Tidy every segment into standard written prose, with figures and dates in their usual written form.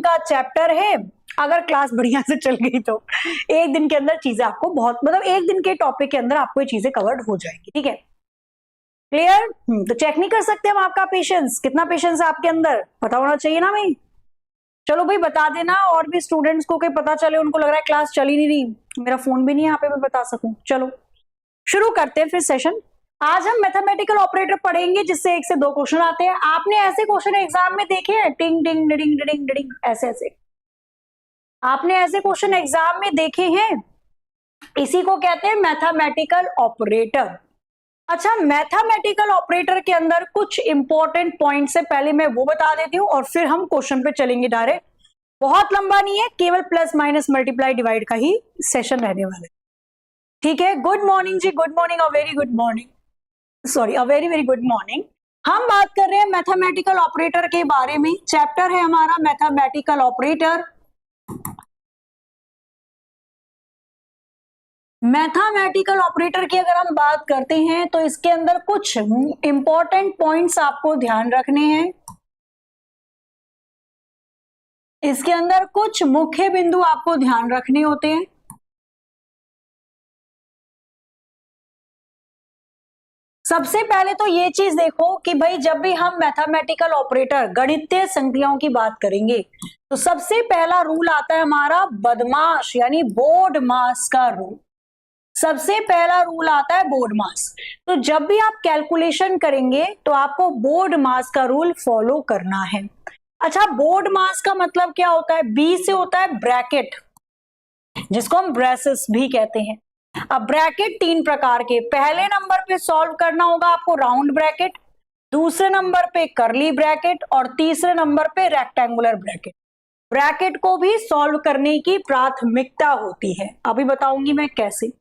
का चैप्टर है, अगर क्लास बढ़िया से चल गई तो एक दिन के अंदर चीजें आपको बहुत, मतलब एक दिन के टॉपिक के अंदर आपको ये चीजें कवर्ड हो जाएंगी, ठीक है, क्लियर। तो चेक नहीं कर सकते हम आपका पेशेंस, कितना पेशेंस है आपके अंदर, पता होना चाहिए ना भाई। चलो भाई बता देना, और भी स्टूडेंट्स को कोई पता चले, उनको लग रहा है क्लास चल ही नहीं रही, मेरा फोन भी नहीं है यहाँ पे मैं बता सकूं। चलो शुरू करते हैं फिर सेशन। आज हम मैथमेटिकल ऑपरेटर पढ़ेंगे जिससे 1 से 2 क्वेश्चन आते हैं। आपने ऐसे क्वेश्चन एग्जाम में देखे हैं, टिंग टिंग डिडिंग डिडिंग डिडिंग ऐसे ऐसे, आपने ऐसे क्वेश्चन एग्जाम में देखे हैं? इसी को कहते हैं मैथमेटिकल ऑपरेटर। अच्छा, मैथमेटिकल ऑपरेटर के अंदर कुछ इंपॉर्टेंट पॉइंट से पहले मैं वो बता देती हूँ और फिर हम क्वेश्चन पे चलेंगे डायरेक्ट। बहुत लंबा नहीं है, केवल प्लस माइनस मल्टीप्लाई डिवाइड का ही सेशन रहने वाला है, ठीक है। गुड मॉर्निंग जी, good morning, a very good morning, sorry a very very good morning. हम बात कर रहे हैं मैथमेटिकल ऑपरेटर के बारे में, चैप्टर है हमारा मैथमेटिकल ऑपरेटर। मैथमेटिकल ऑपरेटर की अगर हम बात करते हैं तो इसके अंदर कुछ इंपॉर्टेंट पॉइंट्स आपको ध्यान रखने हैं, इसके अंदर कुछ मुख्य बिंदु आपको ध्यान रखने होते हैं। सबसे पहले तो ये चीज देखो कि भाई जब भी हम मैथमेटिकल ऑपरेटर गणितीय संख्याओं की बात करेंगे तो सबसे पहला रूल आता है हमारा बदमाश यानी बोर्ड मास का रूल। सबसे पहला रूल आता है बोर्ड मास। तो जब भी आप कैलकुलेशन करेंगे तो आपको बोर्ड मास का रूल फॉलो करना है। अच्छा, बोर्ड मास का मतलब क्या होता है? बी से होता है ब्रैकेट, जिसको हम ब्रेसेस भी कहते हैं। अब ब्रैकेट 3 प्रकार के, पहले नंबर पे सॉल्व करना होगा आपको राउंड ब्रैकेट, दूसरे नंबर पे करली ब्रैकेट और तीसरे नंबर पे रेक्टेंगुलर ब्रैकेट। ब्रैकेट को भी सॉल्व करने की प्राथमिकता होती है, अभी बताऊंगी मैं कैसे।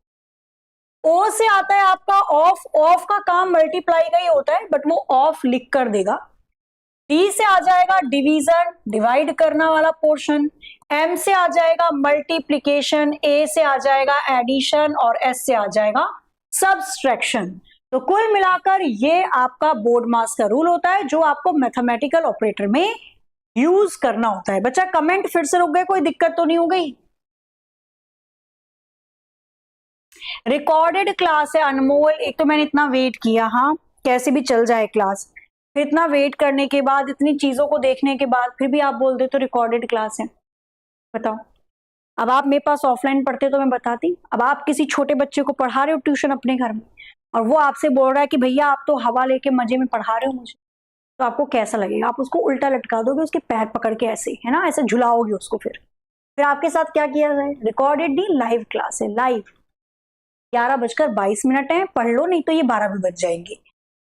ओ से आता है आपका ऑफ, ऑफ का काम मल्टीप्लाई का ही होता है बट वो ऑफ लिख कर देगा। डी से आ जाएगा डिवीजन, डिवाइड करना वाला पोर्शन। एम से आ जाएगा मल्टीप्लिकेशन, ए से आ जाएगा एडिशन और एस से आ जाएगा सब्सट्रैक्शन। तो कुल मिलाकर ये आपका बोर्ड मास का रूल होता है जो आपको मैथमेटिकल ऑपरेटर में यूज करना होता है। बच्चा कमेंट फिर से रुक गए, कोई दिक्कत तो नहीं हो गई? रिकॉर्डेड क्लास है अनमोल, एक तो मैंने इतना वेट किया, हाँ कैसे भी चल जाए क्लास, फिर इतना वेट करने के बाद, इतनी चीजों को देखने के बाद फिर भी आप बोल दे तो रिकॉर्डेड क्लास है। बताओ, अब आप मेरे पास ऑफलाइन पढ़ते तो मैं बताती, अब आप किसी छोटे बच्चे को पढ़ा रहे हो ट्यूशन अपने घर में और वो आपसे बोल रहा है कि भैया आप तो हवा लेके मजे में पढ़ा रहे हो मुझे, तो आपको कैसा लगेगा? आप उसको उल्टा लटका दोगे, उसके पैर पकड़ के ऐसे, है ना, ऐसे झुलाओगे उसको। फिर आपके साथ क्या किया जाए? रिकॉर्डेड नहीं, लाइव क्लास है, लाइव। 11:22 है, पढ़ लो नहीं तो ये 12 भी बज जाएंगे,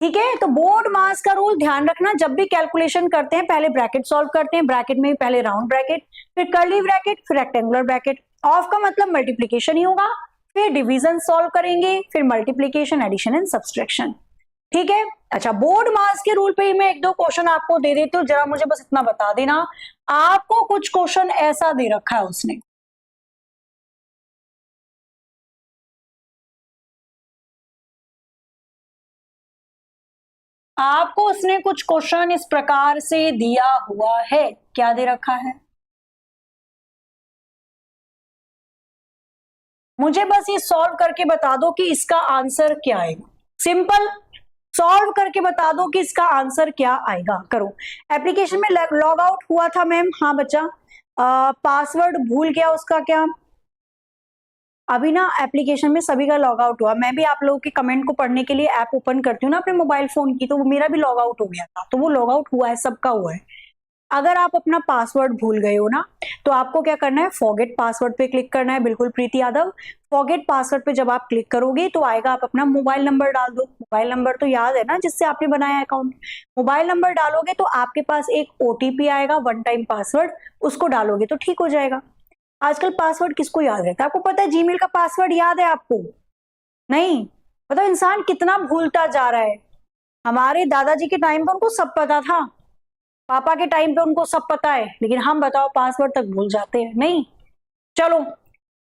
ठीक है। तो बोर्ड मास का रूल ध्यान रखना, जब भी कैलकुलेशन करते हैं पहले ब्रैकेट सॉल्व करते हैं, ब्रैकेट में पहले राउंड ब्रैकेट, फिर कर्ली ब्रैकेट, फिर रेक्टेंगुलर ब्रैकेट। ऑफ का मतलब मल्टीप्लीकेशन ही होगा, फिर डिवीजन सॉल्व करेंगे, फिर मल्टीप्लीकेशन, एडिशन एंड सब्सट्रैक्शन, ठीक है। अच्छा, बोर्ड मास के रूल पे ही मैं 1-2 क्वेश्चन आपको दे देती हूँ, जरा मुझे बस इतना बता देना। आपको कुछ क्वेश्चन ऐसा दे रखा है उसने, आपको उसने कुछ क्वेश्चन इस प्रकार से दिया हुआ है, क्या दे रखा है? मुझे बस ये सॉल्व करके बता दो कि इसका आंसर क्या आएगा। सिंपल, सॉल्व करके बता दो कि इसका आंसर क्या आएगा। करो। एप्लीकेशन में लॉग आउट हुआ था मैम, हाँ बच्चा, पासवर्ड भूल गया, उसका क्या? अभी ना एप्लीकेशन में सभी का लॉग आउट हुआ, मैं भी आप लोगों के कमेंट को पढ़ने के लिए ऐप ओपन करती हूँ ना अपने मोबाइल फोन की, तो वो मेरा भी लॉग आउट हो गया था, तो वो लॉग आउट हुआ है, सबका हुआ है। अगर आप अपना पासवर्ड भूल गए हो ना तो आपको क्या करना है, फॉरगेट पासवर्ड पे क्लिक करना है, बिल्कुल प्रीति यादव। फॉरगेट पासवर्ड पे जब आप क्लिक करोगे तो आएगा, आप अपना मोबाइल नंबर डाल दो, मोबाइल नंबर तो याद है ना जिससे आपने बनाया अकाउंट। मोबाइल नंबर डालोगे तो आपके पास एक ओटीपी आएगा, 1 टाइम पासवर्ड, उसको डालोगे तो ठीक हो जाएगा। आजकल पासवर्ड किसको याद रहता है? आपको पता है जीमेल का पासवर्ड याद है आपको? नहीं। बताओ इंसान कितना भूलता जा रहा है। हमारे दादाजी के टाइम पे उनको सब पता था, पापा के टाइम पे उनको सब पता है, लेकिन हम बताओ पासवर्ड तक भूल जाते हैं। नहीं। चलो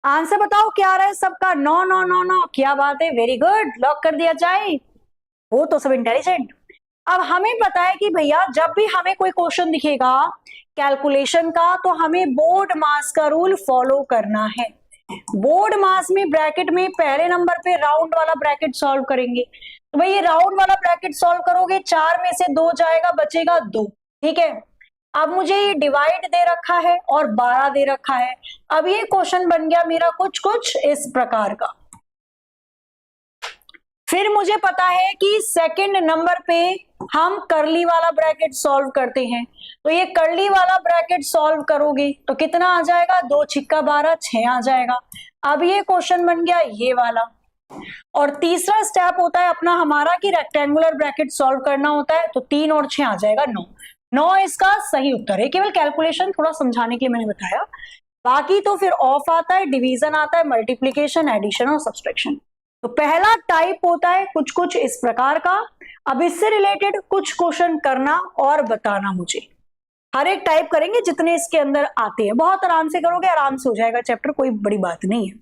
आंसर बताओ क्या आ रहा है सबका? 9 9 9 9, क्या बात है, वेरी गुड, लॉक कर दिया जाए। वो तो सब इंटेलिजेंट। अब हमें पता है कि भैया जब भी हमें कोई क्वेश्चन दिखेगा कैलकुलेशन का तो हमें बोर्ड मास का रूल फॉलो करना है। बोर्ड मास में ब्रैकेट में पहले नंबर पे राउंड वाला ब्रैकेट सॉल्व करेंगे। तो भाई ये राउंड वाला ब्रैकेट सॉल्व करोगे, 4 में से 2 जाएगा, बचेगा 2। ठीक है, अब मुझे ये डिवाइड दे रखा है और 12 दे रखा है। अब ये क्वेश्चन बन गया मेरा कुछ कुछ इस प्रकार का। फिर मुझे पता है कि सेकंड नंबर पे हम करली वाला ब्रैकेट सॉल्व करते हैं। तो ये करली वाला ब्रैकेट सॉल्व करोगे तो कितना आ जाएगा, 2 छिक्का 12, 6 आ जाएगा। अब ये क्वेश्चन बन गया ये वाला। और तीसरा स्टेप होता है अपना हमारा कि रेक्टेंगुलर ब्रैकेट सॉल्व करना होता है। तो 3 और 6 आ जाएगा 9। 9 इसका सही उत्तर है। केवल कैलकुलेशन थोड़ा समझाने के लिए मैंने बताया, बाकी तो फिर ऑफ आता है, डिवीजन आता है, मल्टीप्लीकेशन, एडिशन और सब्सट्रैक्शन। तो पहला टाइप होता है कुछ कुछ इस प्रकार का। अब इससे रिलेटेड कुछ क्वेश्चन करना और बताना मुझे। हर एक टाइप करेंगे जितने इसके अंदर आते हैं, बहुत आराम से करोगे, आराम से हो जाएगा चैप्टर, कोई बड़ी बात नहीं है।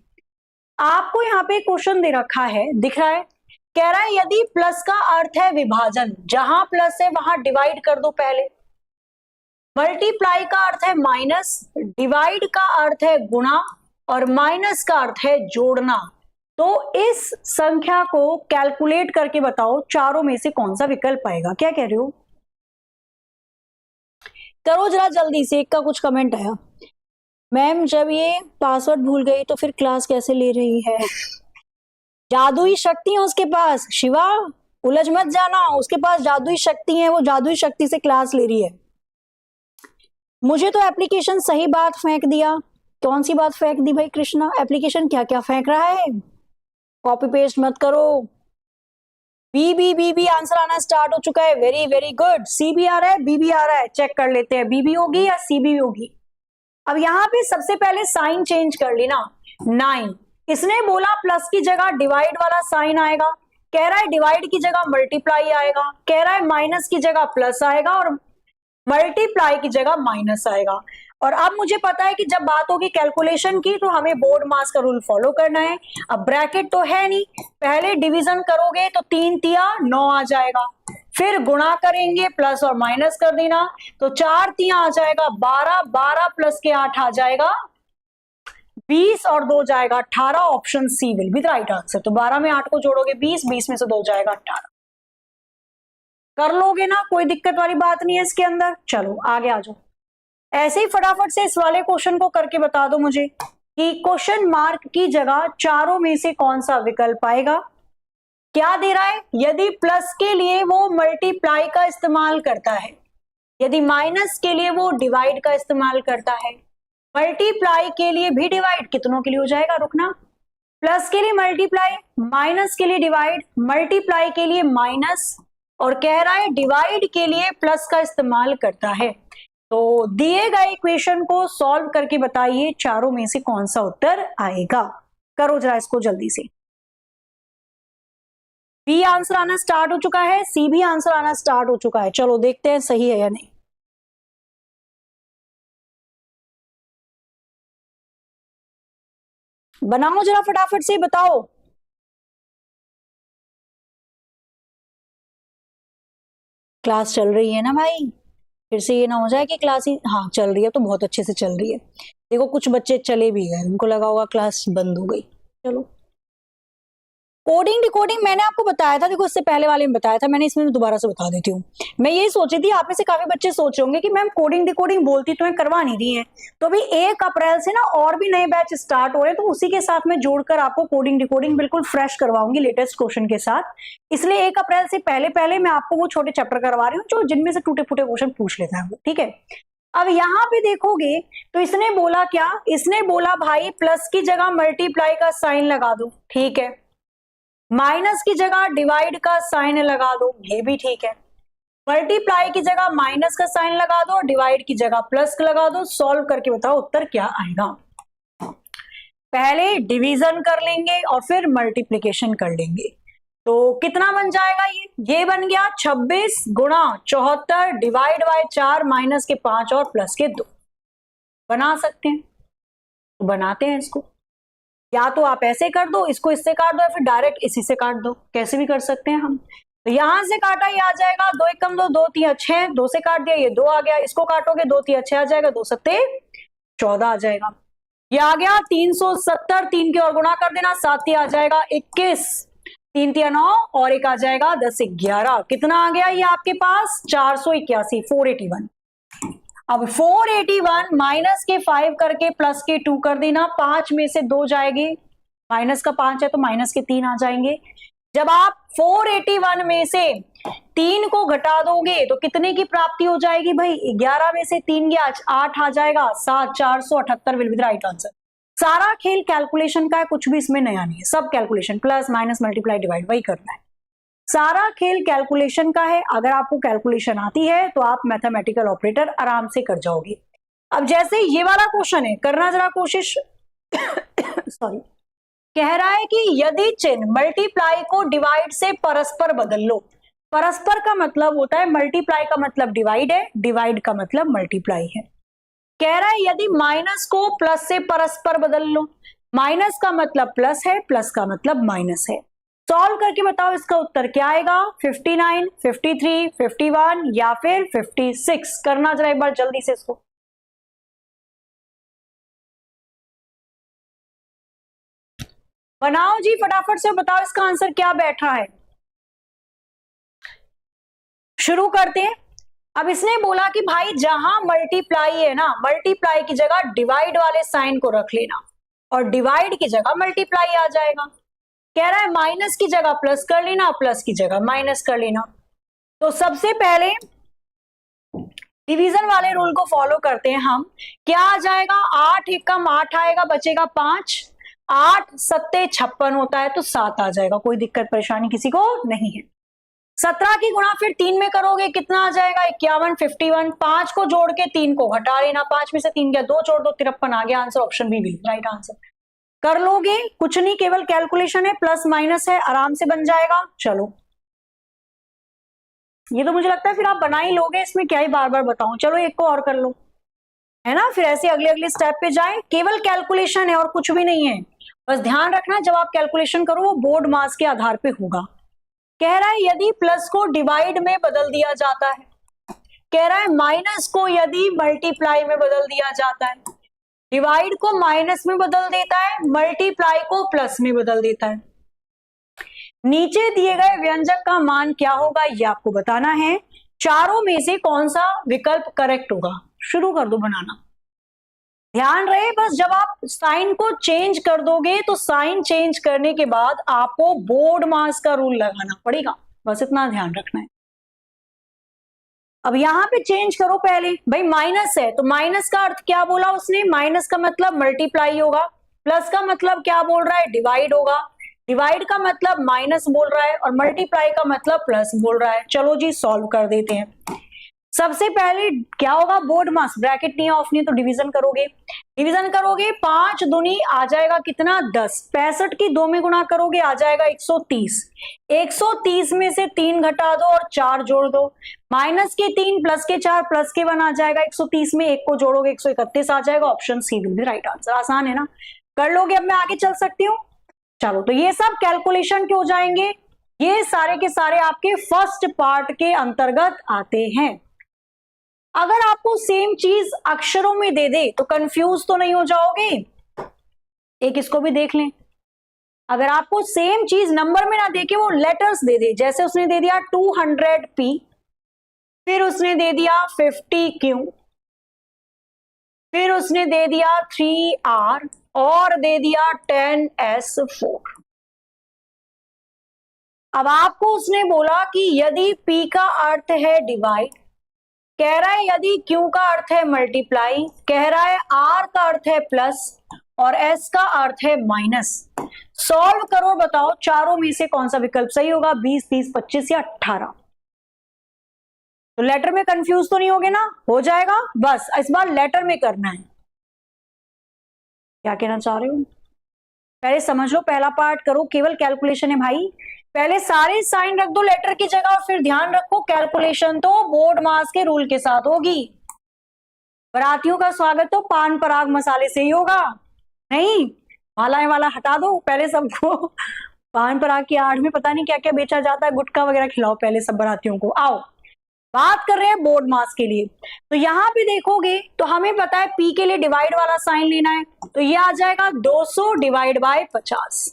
आपको यहाँ पे क्वेश्चन दे रखा है, दिख रहा है, कह रहा है यदि प्लस का अर्थ है विभाजन, जहां प्लस है वहां डिवाइड कर दो पहले। मल्टीप्लाई का अर्थ है माइनस, डिवाइड का अर्थ है गुणा और माइनस का अर्थ है जोड़ना। तो इस संख्या को कैलकुलेट करके बताओ चारों में से कौन सा विकल्प आएगा। क्या कह रहे हो, करो जरा जल्दी से। एक का कुछ कमेंट आया, मैम जब ये पासवर्ड भूल गई तो फिर क्लास कैसे ले रही है। जादुई शक्ति है उसके पास, शिवा उलझ मत जाना, उसके पास जादुई शक्ति है, वो जादुई शक्ति से क्लास ले रही है। मुझे तो एप्लीकेशन सही बात फेंक दिया। कौन सी बात फेंक दी भाई कृष्णा, एप्लीकेशन क्या क्या फेंक रहा है, कॉपी पेस्ट मत करो। बी आंसर आना स्टार्ट हो चुका है, वेरी वेरी गुड। सी भी आ रहा है, बी भी आ रहा है, चेक कर लेते हैं बी भी होगी या सी भी होगी। अब यहाँ पे सबसे पहले साइन चेंज कर लेना। 9 इसने बोला प्लस की जगह डिवाइड वाला साइन आएगा, कह रहा है डिवाइड की जगह मल्टीप्लाई आएगा, कह रहा है माइनस की जगह प्लस आएगा और मल्टीप्लाई की जगह माइनस आएगा। और अब मुझे पता है कि जब बात होगी कैलकुलेशन की तो हमें बोर्ड मास का रूल फॉलो करना है। अब ब्रैकेट तो है नहीं, पहले डिवीजन करोगे तो 3 तिया 9 आ जाएगा, फिर गुणा करेंगे प्लस और माइनस कर देना तो 4 तिया आ जाएगा 12, 12 प्लस के 8 आ जाएगा 20 और 2 जाएगा 18। Option C will be the right answer. तो 12 में 8 को जोड़ोगे 20, 20 में से 2 जाएगा 18। कर लोगे ना, कोई दिक्कत वाली बात नहीं है इसके अंदर। चलो आगे आ जाओ, ऐसे ही फटाफट से इस वाले क्वेश्चन को करके बता दो मुझे कि क्वेश्चन मार्क की जगह चारों में से कौन सा विकल्प आएगा। क्या दे रहा है, यदि प्लस के लिए वो मल्टीप्लाई का इस्तेमाल करता है, यदि माइनस के लिए वो डिवाइड का इस्तेमाल करता है, मल्टीप्लाई के लिए भी डिवाइड, कितनों के लिए हो जाएगा, रुकना, प्लस के लिए मल्टीप्लाई, माइनस के लिए डिवाइड, मल्टीप्लाई के लिए माइनस और कह रहा है डिवाइड के लिए प्लस का इस्तेमाल करता है। तो दिए गए इक्वेशन को सॉल्व करके बताइए चारों में से कौन सा उत्तर आएगा। करो जरा इसको जल्दी से। बी आंसर आना स्टार्ट हो चुका है, सी भी आंसर आना स्टार्ट हो चुका है। चलो देखते हैं सही है या नहीं। बनाओ जरा फटाफट से, बताओ। क्लास चल रही है ना भाई, फिर से ये ना हो जाए कि क्लास ही, हाँ चल रही है तो बहुत अच्छे से चल रही है। देखो कुछ बच्चे चले भी गए, उनको लगा होगा क्लास बंद हो गई। चलो कोडिंग डिकोडिंग मैंने आपको बताया था, देखो इससे पहले वाले में बताया था मैंने, इसमें दोबारा से बता देती हूँ। मैं यही सोची थी, आप में से काफी बच्चे सोच रहे होंगे कि मैम कोडिंग डिकोडिंग बोलती तो है, करवा नहीं रही है। तो अभी 1 अप्रैल से ना और भी नए बैच स्टार्ट हो रहे हैं, तो उसी के साथ में जोड़कर आपको कोडिंग डिकोडिंग बिल्कुल फ्रेश करवाऊंगी लेटेस्ट क्वेश्चन के साथ। इसलिए 1 अप्रैल से पहले पहले मैं आपको वो छोटे चैप्टर करवा रही हूँ जो जिनमें से टूटे फूटे क्वेश्चन पूछ लेता है वो, ठीक है। अब यहाँ पे देखोगे तो इसने बोला क्या, इसने बोला भाई प्लस की जगह मल्टीप्लाई का साइन लगा दो, ठीक है, माइनस की जगह डिवाइड का साइन लगा दो, ये भी ठीक है, मल्टीप्लाई की जगह माइनस का साइन लगा दो और डिवाइड की जगह प्लस लगा दो। सॉल्व करके बताओ उत्तर क्या आएगा। पहले डिवीजन कर लेंगे और फिर मल्टीप्लीकेशन कर लेंगे। तो कितना बन जाएगा, ये बन गया 26 गुणा 74 डिवाइड बाय 4 माइनस के 5 और प्लस के 2। बना सकते हैं तो बनाते हैं इसको, या तो आप ऐसे कर दो, इसको इससे काट दो, या फिर डायरेक्ट इसी से काट दो, कैसे भी कर सकते हैं हम। तो यहां से काटा ये आ जाएगा 2 एकम 2, 2 3 6, 2 से काट दिया ये 2 आ गया, इसको काटोगे 2 3 6 आ जाएगा, 2 सत्ते 14 आ जाएगा। ये आ गया 370, 3 की और गुणा कर देना, 7 आ जाएगा 21, 3 3 9 और एक आ जाएगा 10 11, कितना आ गया ये आपके पास 481, 481। अब 481 माइनस के 5 करके प्लस के 2 कर देना, 5 में से 2 जाएंगे, माइनस का 5 है तो माइनस के 3 आ जाएंगे। जब आप 481 में से 3 को घटा दोगे तो कितने की प्राप्ति हो जाएगी भाई, 11 में से 3 गया 8 आ जाएगा, 7 478 will be the right answer. सारा खेल कैलकुलेशन का है, कुछ भी इसमें नया नहीं है, सब calculation plus minus multiply divide वही करना है, सारा खेल कैलकुलेशन का है। अगर आपको कैलकुलेशन आती है तो आप मैथमेटिकल ऑपरेटर आराम से कर जाओगे। अब जैसे ये वाला क्वेश्चन है, करना जरा कोशिश सॉरी, कह रहा है कि यदि चिन्ह मल्टीप्लाई को डिवाइड से परस्पर बदल लो, परस्पर का मतलब होता है मल्टीप्लाई का मतलब डिवाइड है, डिवाइड का मतलब मल्टीप्लाई है। कह रहा है यदि माइनस को प्लस से परस्पर बदल लो, माइनस का मतलब प्लस है, प्लस का मतलब माइनस है। सॉल्व करके बताओ इसका उत्तर क्या आएगा, 59, 53, 51 या फिर 56। करना जरा एक बार जल्दी से इसको, बनाओ जी फटाफट से, बताओ इसका आंसर क्या बैठ रहा है। शुरू करते हैं। अब इसने बोला कि भाई जहां मल्टीप्लाई है ना, मल्टीप्लाई की जगह डिवाइड वाले साइन को रख लेना और डिवाइड की जगह मल्टीप्लाई आ जाएगा। कह रहा है माइनस की जगह प्लस कर लेना, प्लस की जगह माइनस कर लेना। तो सबसे पहले डिवीजन वाले रूल को फॉलो करते हैं हम। क्या आ जाएगा, 8 एकम 8 आएगा, बचेगा 5, 8 सत्ते 56 होता है तो 7 आ जाएगा, कोई दिक्कत परेशानी किसी को नहीं है। 17 की गुणा फिर 3 में करोगे कितना आ जाएगा, 51, 51, 5 को जोड़ के 3 को घटा लेना, 5 में से 3 गया, 2 जोड़ दो 53 आ गया, answer option B will right answer. कर लोगे, कुछ नहीं, केवल कैलकुलेशन है, प्लस माइनस है, आराम से बन जाएगा। चलो ये तो मुझे लगता है फिर आप बना ही लोगे, इसमें क्या ही बार बार बताऊं। चलो एक को और कर लो, है ना, फिर ऐसे अगले अगले स्टेप पे जाए। केवल कैलकुलेशन है और कुछ भी नहीं है, बस ध्यान रखना जब आप कैलकुलेशन करो वो बोर्ड मास के आधार पे होगा। कह रहा है यदि प्लस को डिवाइड में बदल दिया जाता है, कह रहा है माइनस को यदि मल्टीप्लाई में बदल दिया जाता है, डिवाइड को माइनस में बदल देता है, मल्टीप्लाई को प्लस में बदल देता है, नीचे दिए गए व्यंजक का मान क्या होगा ये आपको बताना है। चारों में से कौन सा विकल्प करेक्ट होगा, शुरू कर दो बनाना। ध्यान रहे बस जब आप साइन को चेंज कर दोगे तो साइन चेंज करने के बाद आपको बोर्ड मास का रूल लगाना पड़ेगा, बस इतना ध्यान रखना है। अब यहां पे चेंज करो पहले, भाई माइनस है तो माइनस का अर्थ क्या बोला उसने, माइनस का मतलब मल्टीप्लाई होगा, प्लस का मतलब क्या बोल रहा है, डिवाइड होगा, डिवाइड का मतलब माइनस बोल रहा है और मल्टीप्लाई का मतलब प्लस बोल रहा है। चलो जी सॉल्व कर देते हैं। सबसे पहले क्या होगा, बोर्ड मास, ब्रैकेट नहीं ऑफ नहीं तो डिवीजन करोगे, डिवीजन करोगे 5 दूनी आ जाएगा कितना 10, 65 की 2 में गुणा करोगे आ जाएगा 130, 130 में से 3 घटा दो और 4 जोड़ दो, माइनस के 3 प्लस के 4 प्लस के 1 आ जाएगा, 130 में 1 को जोड़ोगे 131 आ जाएगा, option C will be right answer. आसान है ना, कर लोगे। अब मैं आगे चल सकती हूँ। चलो तो ये सब कैलकुलेशन के हो जाएंगे, ये सारे के सारे आपके फर्स्ट पार्ट के अंतर्गत आते हैं। अगर आपको सेम चीज अक्षरों में दे दे तो कंफ्यूज तो नहीं हो जाओगे, एक इसको भी देख लें। अगर आपको सेम चीज नंबर में ना दे के वो लेटर्स दे दे, जैसे उसने दे दिया 200p, फिर उसने दे दिया 50q, फिर उसने दे दिया 3r और दे दिया 10s4। अब आपको उसने बोला कि यदि p का अर्थ है डिवाइड, कह रहा है यदि Q का अर्थ है मल्टीप्लाई, कह रहा है R का अर्थ है प्लस और S का अर्थ है माइनस। सॉल्व करो, बताओ चारों में से कौन सा विकल्प सही होगा, 20, 30, 25 या 18। तो लेटर में कंफ्यूज तो नहीं होगे ना, हो जाएगा। बस इस बार लेटर में करना है। क्या कहना चाह रहे हो, पहले समझ लो, पहला पार्ट करो, केवल कैलकुलेशन है भाई। पहले सारे साइन रख दो लेटर की जगह और फिर ध्यान रखो कैलकुलेशन तो बोर्ड मास के रूल के साथ होगी। बारातियों का स्वागत तो पान पराग मसाले से ही होगा, नहीं मालाएं वाला हटा दो पहले सबको, पान पराग की आड़ में पता नहीं क्या क्या बेचा जाता है, गुटखा वगैरह खिलाओ पहले सब बारातियों को। आओ बात कर रहे हैं बोर्ड मास के लिए। तो यहां पे देखोगे तो हमें पता है पी के लिए डिवाइड वाला साइन लेना है, तो ये आ जाएगा 200 डिवाइड बाय 50।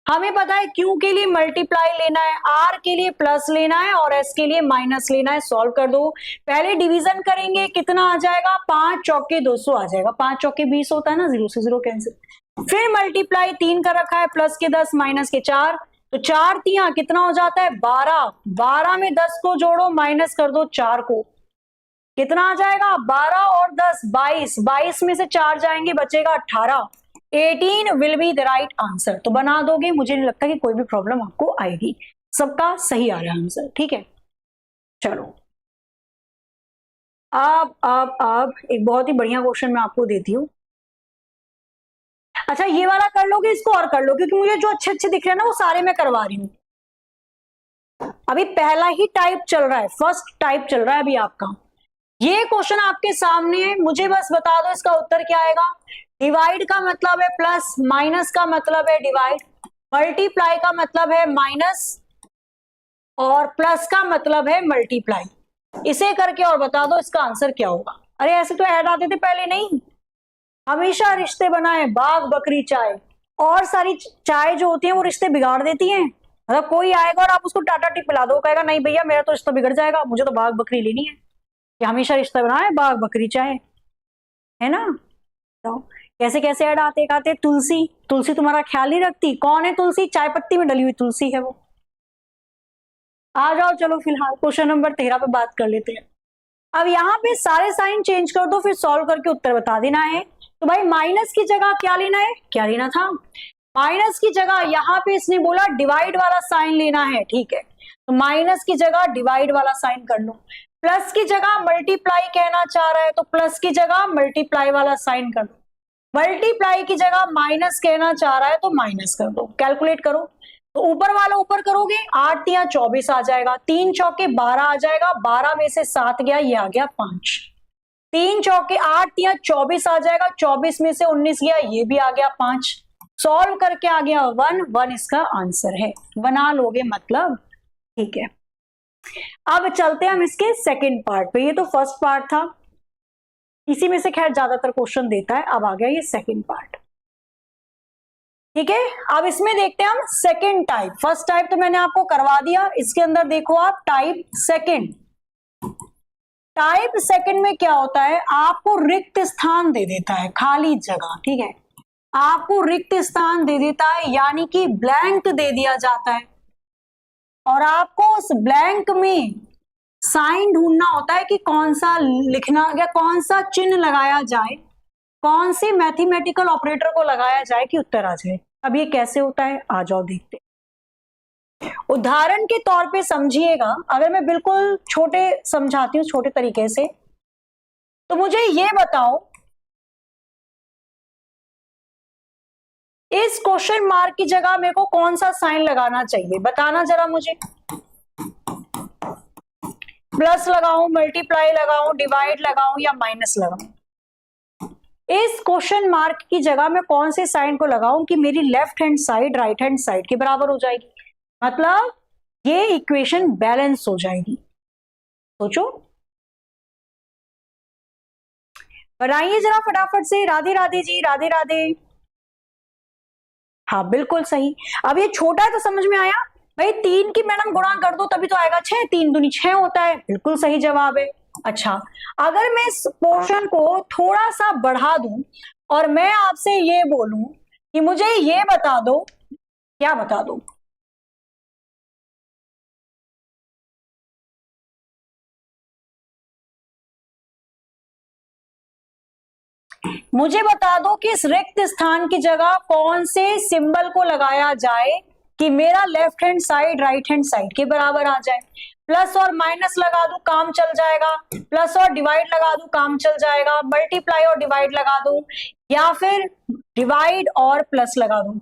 हमें पता है क्यू के लिए मल्टीप्लाई लेना है, आर के लिए प्लस लेना है और एस के लिए माइनस लेना है। सॉल्व कर दो। पहले डिवीजन करेंगे, कितना आ जाएगा, 5 चौके 200 आ जाएगा, 5 चौके 20 होता है ना, 0 से 0 कैंसिल। फिर मल्टीप्लाई 3 का रखा है, प्लस के 10 माइनस के 4, तो 4 तिया कितना हो जाता है 12, 12 में 10 को जोड़ो माइनस कर दो 4 को, कितना आ जाएगा 12 और 10 22, 22 में से 4 जाएंगे बचेगा 18, 18 will be the right answer. तो बना दोगे, मुझे नहीं लगता कि कोई भी प्रॉब्लम आपको आएगी, सबका सही आ रहा है आंसर, ठीक है। चलो अब एक बहुत ही बढ़िया क्वेश्चन मैं आपको देती हूँ। अच्छा ये वाला कर लोगे, इसको और कर लो, क्योंकि मुझे जो अच्छे अच्छे दिख रहे हैं ना वो सारे मैं करवा रही हूँ। अभी पहला ही टाइप चल रहा है, फर्स्ट टाइप चल रहा है अभी आपका। ये क्वेश्चन आपके सामने है, मुझे बस बता दो इसका उत्तर क्या आएगा। डिवाइड का मतलब है प्लस, माइनस का मतलब है डिवाइड, मल्टीप्लाई का मतलब है माइनस और प्लस का मतलब है मल्टीप्लाई। इसे करके और बता दो इसका आंसर क्या होगा। अरे ऐसे तो ऐड आते थे पहले, नहीं हमेशा रिश्ते बनाए बाघ बकरी चाय, और सारी चाय जो होती है वो रिश्ते बिगाड़ देती हैं। मतलब कोई आएगा और आप उसको टाटा टी पिला दो, कहेगा नहीं भैया मेरा तो रिश्ता बिगड़ जाएगा, मुझे तो बाघ बकरी लेनी है। कि हमेशा रिश्ता बनाए बाघ बकरी चाहे, है ना। तो कैसे कैसे ऐड आते तुलसी, तुलसी तुम्हारा ख्याल नहीं रखती, कौन है तुलसी, चाय पत्ती में डली हुई तुलसी है वो। आ जाओ चलो फिलहाल क्वेश्चन नंबर 13 पे बात कर लेते हैं। अब यहाँ पे सारे साइन चेंज कर दो, फिर सॉल्व करके उत्तर बता देना है। तो भाई माइनस की जगह क्या लेना है, क्या लेना था, माइनस की जगह यहाँ पे इसने बोला डिवाइड वाला साइन लेना है, ठीक है। तो माइनस की जगह डिवाइड वाला साइन कर लो। प्लस की जगह मल्टीप्लाई कहना चाह रहा है तो प्लस की जगह मल्टीप्लाई वाला साइन कर दो। मल्टीप्लाई की जगह माइनस कहना चाह रहा है तो माइनस कर दो। कैलकुलेट करो, तो ऊपर वाला ऊपर करोगे 8 या 24 आ जाएगा, 3 चौके 12 आ जाएगा, 12 में से 7 गया, ये आ गया 5, 3 चौके 8 या 24 आ जाएगा, 24 में से 19 गया, ये भी आ गया 5। सॉल्व करके आ गया 1, 1 इसका आंसर है, बना लोगे मतलब, ठीक है। अब चलते हैं हम इसके सेकंड पार्ट पे। ये तो फर्स्ट पार्ट था, इसी में से खैर ज्यादातर क्वेश्चन देता है। अब आ गया ये सेकंड पार्ट, ठीक है। अब इसमें देखते हैं हम सेकंड टाइप। फर्स्ट टाइप तो मैंने आपको करवा दिया, इसके अंदर देखो आप टाइप सेकंड। टाइप सेकंड में क्या होता है, आपको रिक्त स्थान दे देता है, खाली जगह, ठीक है। आपको रिक्त स्थान दे देता है, यानी कि ब्लैंक दे दिया जाता है, और आपको उस ब्लैंक में साइन ढूंढना होता है कि कौन सा लिखना या कौन सा चिन्ह लगाया जाए, कौन से मैथमेटिकल ऑपरेटर को लगाया जाए कि उत्तर आ जाए। अब ये कैसे होता है, आ जाओ देखते। उदाहरण के तौर पे समझिएगा, अगर मैं बिल्कुल छोटे समझाती हूँ छोटे तरीके से, तो मुझे ये बताओ इस क्वेश्चन मार्क की जगह मेरे को कौन सा साइन लगाना चाहिए, बताना जरा मुझे। प्लस लगाऊं, मल्टीप्लाई लगाऊं, डिवाइड लगाऊं या माइनस लगाऊं। इस क्वेश्चन मार्क की जगह मैं कौन से साइन को लगाऊं कि मेरी left hand side right hand side के बराबर हो जाएगी, मतलब ये इक्वेशन बैलेंस हो जाएगी। सोचो, बनाइए जरा फटाफट से। राधे राधे जी, राधे राधे। हाँ बिल्कुल सही। अब ये छोटा है तो समझ में आया भाई, 3 की मैडम गुणा कर दो तभी तो आएगा 6, 3 दूनी 6 होता है, बिल्कुल सही जवाब है। अच्छा, अगर मैं इस पोर्शन को थोड़ा सा बढ़ा दूं और मैं आपसे ये बोलूं कि मुझे ये बता दो, क्या बता दो, मुझे बता दो कि इस रिक्त स्थान की जगह कौन से सिंबल को लगाया जाए कि मेरा left hand side right hand side के बराबर आ जाए। प्लस और माइनस लगा दूं काम चल जाएगा, प्लस और डिवाइड लगा दूं काम चल जाएगा, मल्टीप्लाई और डिवाइड लगा दूं, या फिर डिवाइड और प्लस लगा दूं।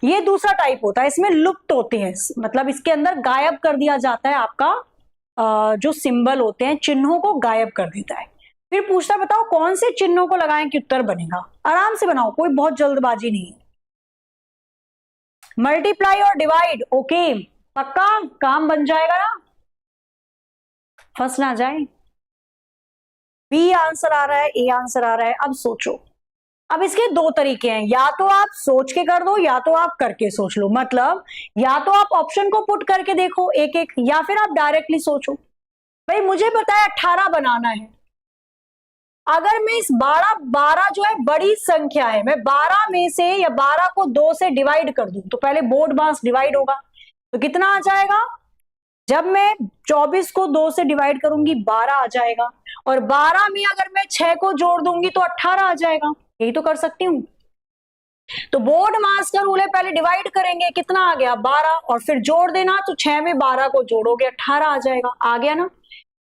ये दूसरा टाइप होता है, इसमें लुप्त होते हैं, मतलब इसके अंदर गायब कर दिया जाता है आपका जो सिंबल होते हैं, चिन्हों को गायब कर देता है। फिर पूछता बताओ कौन से चिन्हों को लगाएं कि उत्तर बनेगा। आराम से बनाओ, कोई बहुत जल्दबाजी नहीं है। मल्टीप्लाई और डिवाइड, ओके पक्का काम बन जाएगा ना, फंस ना जाए। बी आंसर आ रहा है, ए आंसर आ रहा है। अब सोचो, अब इसके दो तरीके हैं, या तो आप सोच के कर दो या तो आप करके सोच लो। मतलब या तो आप ऑप्शन को पुट करके देखो एक एक, या फिर आप डायरेक्टली सोचो। भाई मुझे पता है 18 बनाना है, अगर मैं इस 12 जो है बड़ी संख्या है, मैं 12 में से या 12 को 2 से डिवाइड कर दूं तो पहले बोर्ड मास डिवाइड होगा, तो कितना आ जाएगा? जब मैं 24 को 2 से डिवाइड करूंगी 12 आ जाएगा, और 12 में अगर मैं 6 को जोड़ दूंगी तो 18 आ जाएगा। यही तो कर सकती हूं। तो बोर्ड मास का रूल है, पहले डिवाइड करेंगे, कितना आ गया 12, और फिर जोड़ देना, तो 6 में 12 को जोड़ोगे 18 आ जाएगा। आ गया ना?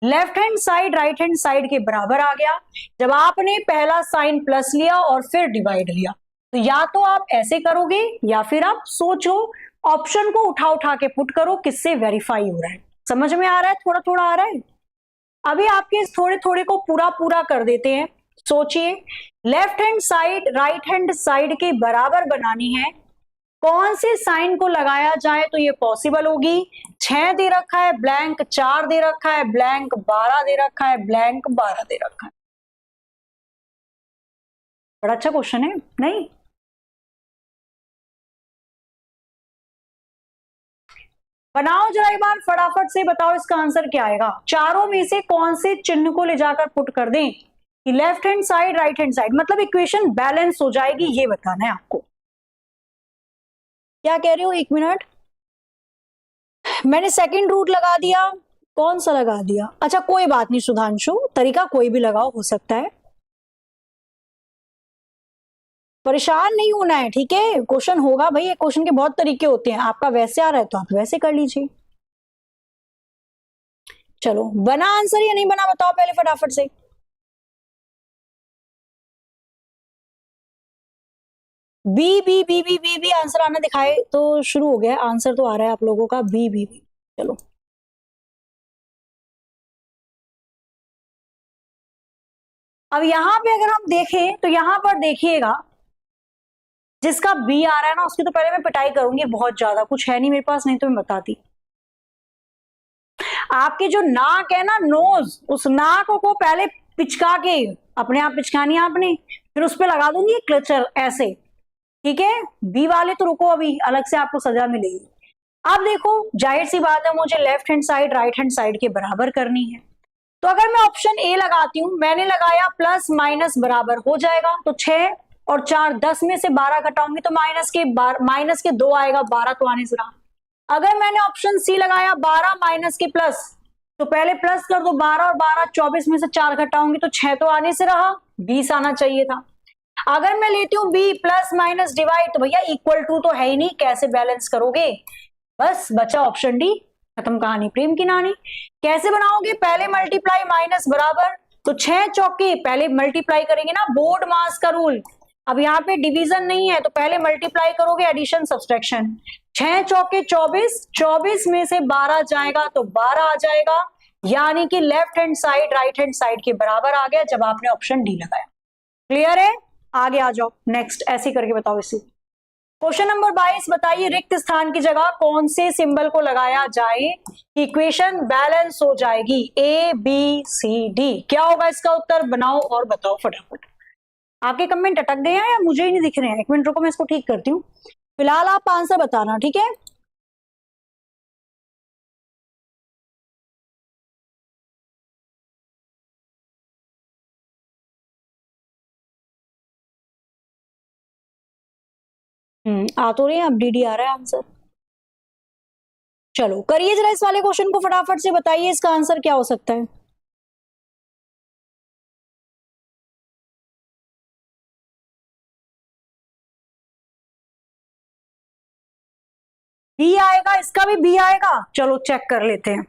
Left hand side right hand side के बराबर आ गया जब आपने पहला साइन प्लस लिया और फिर डिवाइड लिया। तो या तो आप ऐसे करोगे या फिर आप सोचो, ऑप्शन को उठा उठा के पुट करो, किससे वेरीफाई हो रहा है। समझ में आ रहा है? थोड़ा थोड़ा आ रहा है। अभी आपके थोड़े थोड़े को पूरा पूरा कर देते हैं। सोचिए, left hand side right hand side के बराबर बनानी है, कौन से साइन को लगाया जाए तो ये पॉसिबल होगी? 6 दे रखा है ब्लैंक, 4 दे रखा है ब्लैंक, 12 दे रखा है ब्लैंक, 12 दे रखा है। बड़ा अच्छा क्वेश्चन है नहीं? बनाओ जरा एक बार फटाफट से, बताओ इसका आंसर क्या आएगा। चारों में से कौन से चिन्ह को ले जाकर पुट कर दें कि left hand side right hand side, मतलब इक्वेशन बैलेंस हो जाएगी, ये बताना है आपको। क्या कह रहे हो? एक मिनट, मैंने सेकंड रूट लगा दिया। कौन सा लगा दिया? अच्छा कोई बात नहीं सुधांशु, तरीका कोई भी लगाओ, हो सकता है। परेशान नहीं होना है, ठीक है? क्वेश्चन होगा भाई, क्वेश्चन के बहुत तरीके होते हैं, आपका वैसे आ रहा है तो आप वैसे कर लीजिए। चलो बना आंसर या नहीं बना, बताओ पहले फटाफट से। B B B B B B answer आना दिखाए तो शुरू हो गया, आंसर तो आ रहा है आप लोगों का बी बी बी। चलो अब यहां पे अगर हम देखें तो यहां पर देखिएगा, जिसका बी आ रहा है ना उसकी तो पहले मैं पिटाई करूंगी, बहुत ज्यादा कुछ है नहीं मेरे पास, नहीं तो मैं बताती। आपके जो नाक है ना, नोज, उस नाक को पहले पिचका के, अपने आप पिचकानी है आपने, फिर उस पर लगा दूंगी क्लचर ऐसे, ठीक है? बी वाले तो रुको, अभी अलग से आपको सजा मिलेगी। अब देखो, जाहिर सी बात है मुझे left hand side right hand side के बराबर करनी है, तो अगर मैं ऑप्शन ए लगाती हूं, मैंने लगाया प्लस माइनस बराबर हो जाएगा, तो 6 और 4 10 में से 12 घटाऊंगी तो माइनस के 2 आएगा, 12 तो आने से रहा। अगर मैंने ऑप्शन सी लगाया 12 माइनस के प्लस, तो पहले प्लस कर दो, 12 और 12 24 में से 4 घटाऊंगी तो 6 तो आने से रहा, 20 आना चाहिए था। अगर मैं लेती हूं बी प्लस माइनस डिवाइड, तो भैया इक्वल टू तो है ही नहीं, कैसे बैलेंस करोगे? बस बचा ऑप्शन डी, खत्म कहानी प्रेम की नानी। कैसे बनाओगे? पहले मल्टीप्लाई माइनस बराबर, तो 6 चौके पहले मल्टीप्लाई करेंगे ना, बोर्ड मास का रूल। अब यहाँ पे डिवीजन नहीं है तो पहले मल्टीप्लाई करोगे, एडिशन सब्सट्रैक्शन। 6 चौके 24, 24 में से 12 जाएगा तो 12 आ जाएगा, यानी कि left hand side right hand side के बराबर आ गया जब आपने ऑप्शन डी लगाया। क्लियर है? आगे आ जाओ, नेक्स्ट ऐसे करके बताओ इसी। क्वेश्चन नंबर 22, बताइए रिक्त स्थान की जगह कौन से सिंबल को लगाया जाए, इक्वेशन बैलेंस हो जाएगी। ए बी सी डी, क्या होगा इसका उत्तर? बनाओ और बताओ फटाफट। आपके कमेंट अटक गए हैं या मुझे ही नहीं दिख रहे हैं? एक मिनट रुको, मैं इसको ठीक करती हूँ, फिलहाल आप आंसर बताना, ठीक है? आ तो रहे हैं, अब डी आ रहा है आंसर। चलो करिए जरा इस वाले क्वेश्चन को फटाफट से, बताइए इसका आंसर क्या हो सकता है। बी आएगा, इसका भी बी आएगा, चलो चेक कर लेते हैं।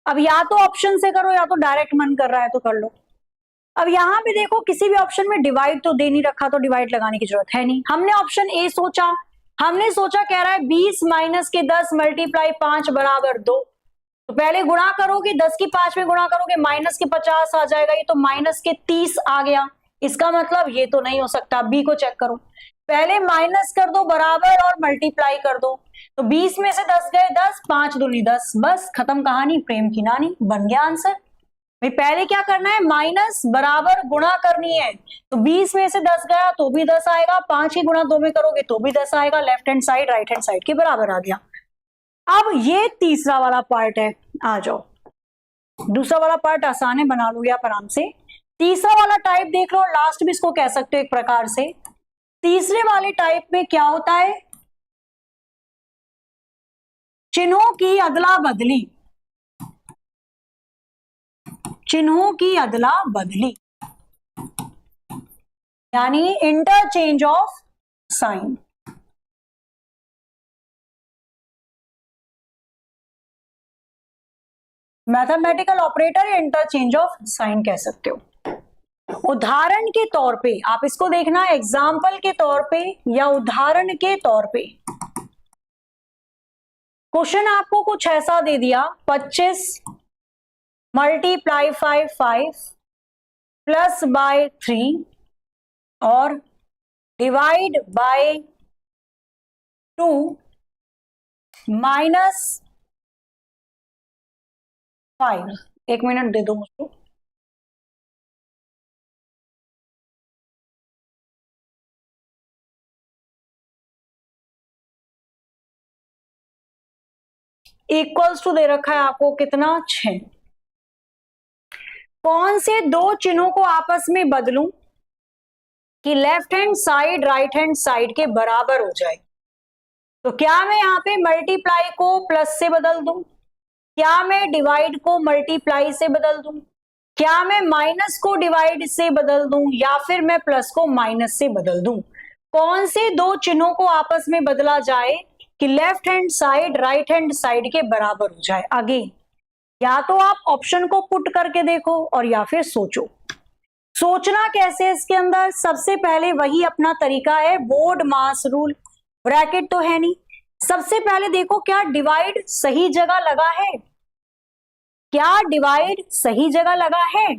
अब या तो ऑप्शन से करो या तो डायरेक्ट मन कर रहा है तो कर लो। अब यहां पे देखो, किसी भी ऑप्शन में डिवाइड तो दे नहीं रखा, तो डिवाइड लगाने की जरूरत है नहीं। हमने ऑप्शन ए सोचा, हमने सोचा कह रहा है 20 माइनस के 10 मल्टीप्लाई 5 बराबर 2, तो पहले गुणा करोगे, 10 की 5 में गुणा करोगे, माइनस के 50 आ जाएगा, ये तो माइनस के 30 आ गया। इसका मतलब ये तो नहीं हो सकता, बी को चेक करो। पहले माइनस कर दो बराबर और मल्टीप्लाई कर दो, तो 20 में से 10 गए 10, 5 दूनी 10, बस खत्म कहानी, प्रेम की नानी, बन गया आंसर। भाई पहले क्या करना है, माइनस बराबर गुणा करनी है, तो 20 में से 10 गया तो भी 10 आएगा, 5 की गुणा 2 में करोगे तो भी 10 आएगा, left hand side right hand side के बराबर आ गया। अब ये तीसरा वाला पार्ट है, आ जाओ, दूसरा वाला पार्ट आसान है, बना लोगे आप आराम से। तीसरा वाला टाइप देख लो, लास्ट भी इसको कह सकते हो एक प्रकार से। तीसरे वाले टाइप में क्या होता है, चिन्हों की अदला बदली, चिन्हों की अदला बदली, यानी interchange of sine. Mathematical operator या इंटरचेंज ऑफ साइन कह सकते हो। उदाहरण के तौर पे आप इसको देखना, एग्जाम्पल के तौर पे या उदाहरण के तौर पे क्वेश्चन आपको कुछ ऐसा दे दिया, 25 मल्टीप्लाई 5 प्लस बाय 3 और डिवाइड बाय 2 माइनस 5। एक मिनट दे दो मुझको। इक्वल्स टू दे रखा है आपको कितना, 6। कौन से दो चिन्हों को आपस में बदलूं कि left hand side right hand side के बराबर हो जाए? तो क्या मैं यहाँ पे मल्टीप्लाई को प्लस से बदल दूं, क्या मैं डिवाइड को मल्टीप्लाई से बदल दूं, क्या मैं माइनस को डिवाइड से बदल दूं, या फिर मैं प्लस को माइनस से बदल दूं? कौन से दो चिन्हों को आपस में बदला जाए कि left hand side right hand side के बराबर हो जाए? अगेन, या तो आप ऑप्शन को पुट करके देखो और या फिर सोचो। सोचना कैसे है इसके अंदर, सबसे पहले वही अपना तरीका है, बोर्ड मास रूल। ब्रैकेट तो है नहीं, सबसे पहले देखो क्या डिवाइड सही जगह लगा है, क्या डिवाइड सही जगह लगा है?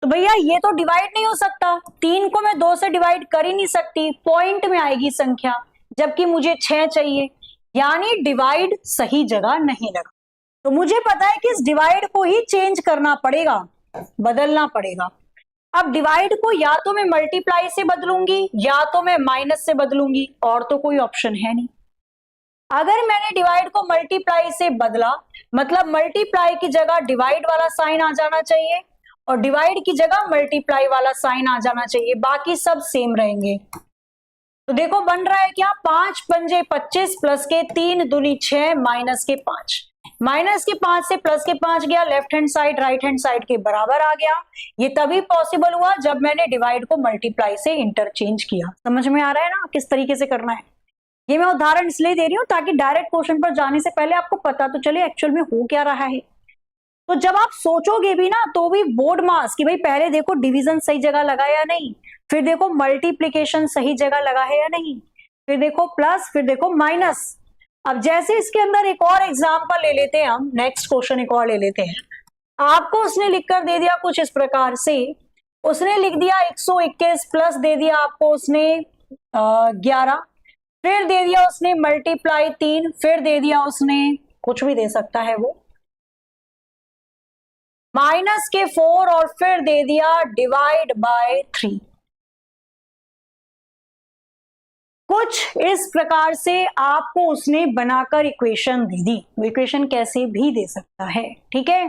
तो भैया ये तो डिवाइड नहीं हो सकता, 3 को मैं 2 से डिवाइड कर ही नहीं सकती, पॉइंट में आएगी संख्या, जबकि मुझे 6 चाहिए, यानी डिवाइड सही जगह नहीं लगा। तो मुझे पता है कि इस डिवाइड को ही चेंज करना पड़ेगा, बदलना पड़ेगा। अब डिवाइड को या तो मैं मल्टीप्लाई से बदलूंगी या तो मैं माइनस से बदलूंगी, और तो कोई ऑप्शन है नहीं। अगर मैंने डिवाइड को मल्टीप्लाई से बदला, मतलब मल्टीप्लाई की जगह डिवाइड वाला साइन आ जाना चाहिए और डिवाइड की जगह मल्टीप्लाई वाला साइन आ जाना चाहिए, बाकी सब सेम रहेंगे। तो देखो बन रहा है क्या, 5 पंजे 25 प्लस के 3 दूनी 6 माइनस के 5, माइनस के 5 से प्लस के 5 गया, left hand side right hand side के बराबर आ गया। ये तभी पॉसिबल हुआ जब मैंने डिवाइड को मल्टीप्लाई से इंटरचेंज किया। समझ में आ रहा है ना किस तरीके से करना है? ये मैं उदाहरण इसलिए दे रही हूं ताकि डायरेक्ट क्वेश्चन पर जाने से पहले आपको पता तो चले एक्चुअल में हो क्या रहा है। तो जब आप सोचोगे भी ना तो भी बोर्ड मास कि भाई पहले देखो डिवीजन सही जगह लगा या नहीं, फिर देखो मल्टीप्लिकेशन सही जगह लगा है या नहीं, फिर देखो प्लस, फिर देखो माइनस। अब जैसे इसके अंदर एक और एग्जांपल ले लेते हैं हम, नेक्स्ट क्वेश्चन एक और ले लेते हैं। आपको उसने लिखकर दे दिया कुछ इस प्रकार से, उसने लिख दिया 121 प्लस दे दिया आपको उसने 11, फिर दे दिया उसने मल्टीप्लाई 3, फिर दे दिया उसने कुछ भी दे सकता है वो माइनस के 4 और फिर दे दिया डिवाइड बाय 3। कुछ इस प्रकार से आपको उसने बनाकर इक्वेशन दे दी। इक्वेशन कैसे भी दे सकता है, ठीक है।